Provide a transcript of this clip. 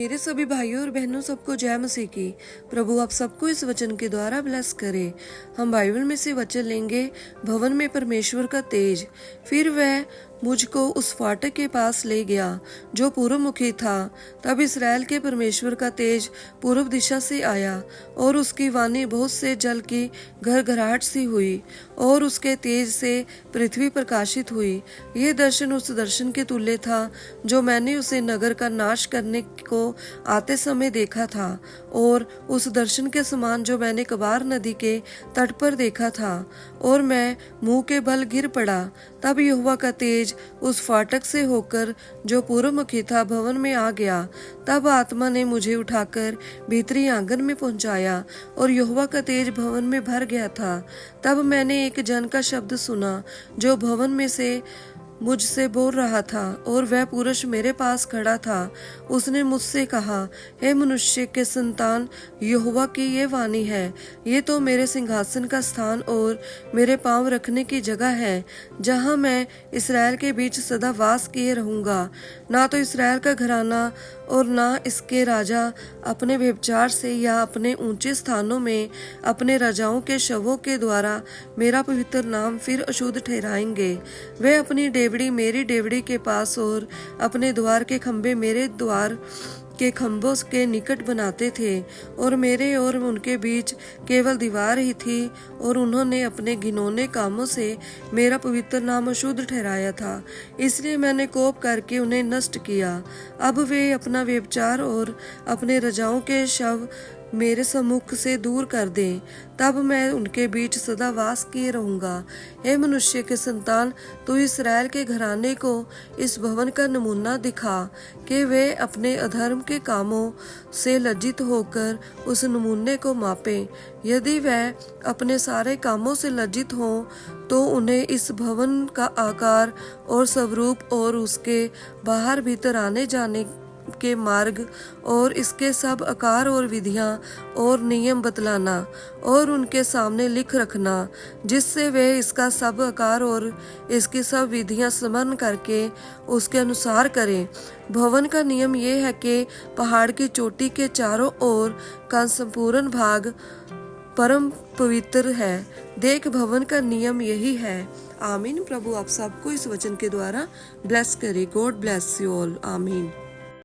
मेरे सभी भाइयों और बहनों सबको जय मसीह की। प्रभु आप सबको इस वचन के द्वारा ब्लेस करे। हम बाइबल में से वचन लेंगे, भवन में परमेश्वर का तेज। फिर वह मुझको उस फाटक के पास ले गया जो पूर्व मुखी था। तब इसराइल के परमेश्वर का तेज पूर्व दिशा से आया और उसकी वाणी बहुत से जल की घरघराहट सी हुई और उसके तेज से पृथ्वी प्रकाशित हुई। यह दर्शन उस दर्शन के तुल्य था जो मैंने उसे नगर का नाश करने को आते समय देखा था, और उस दर्शन के समान जो मैंने कबार नदी के तट पर देखा था, और मैं मुंह के बल गिर पड़ा। तब यहोवा का तेज उस फाटक से होकर जो पूर्वमुखी था भवन में आ गया। तब आत्मा ने मुझे उठाकर भीतरी आंगन में पहुंचाया और यहोवा का तेज भवन में भर गया था। तब मैंने एक जन का शब्द सुना जो भवन में से मुझसे बोल रहा था, और वह पुरुष मेरे पास खड़ा था। उसने मुझसे कहा, हे मनुष्य के संतान, यहोवा की ये वाणी है। ये तो मेरे सिंहासन का स्थान और मेरे पांव रखने की जगह है, जहां मैं इसराइल के बीच सदा वास किए रहूंगा। ना तो इसराइल का घराना और ना इसके राजा अपने व्यभिचार से या अपने ऊंचे स्थानों में अपने राजाओं के शवों के द्वारा मेरा पवित्र नाम फिर अशुद्ध ठहराएंगे। वे अपनी डेवड़ी मेरी डेवड़ी के पास और अपने द्वार के खंभे मेरे द्वार के खंभों के निकट बनाते थे, और मेरे और उनके बीच केवल दीवार ही थी, और उन्होंने अपने घिनौने कामों से मेरा पवित्र नाम अशुद्ध ठहराया था। इसलिए मैंने कोप करके उन्हें नष्ट किया। अब वे अपना व्यभिचार और अपने राजाओं के शव मेरे सम्मुख से दूर कर दें, तब मैं उनके बीच सदा वास किए रहूंगा। हे मनुष्य के संतान, तू इसराइल के घराने को इस भवन का नमूना दिखा कि वे अपने अधर्म के कामों से लज्जित होकर उस नमूने को मापें। यदि वह अपने सारे कामों से लज्जित हों तो उन्हें इस भवन का आकार और स्वरूप और उसके बाहर भीतर आने जाने के मार्ग और इसके सब आकार और विधियां और नियम बतलाना और उनके सामने लिख रखना, जिससे वे इसका सब आकार और इसकी सब विधियां स्मरण करके उसके अनुसार करें। भवन का नियम यह है कि पहाड़ की चोटी के चारों ओर का संपूर्ण भाग परम पवित्र है। देख, भवन का नियम यही है। आमीन। प्रभु आप सबको इस वचन के द्वारा ब्लेस करे। God bless you all. आमीन।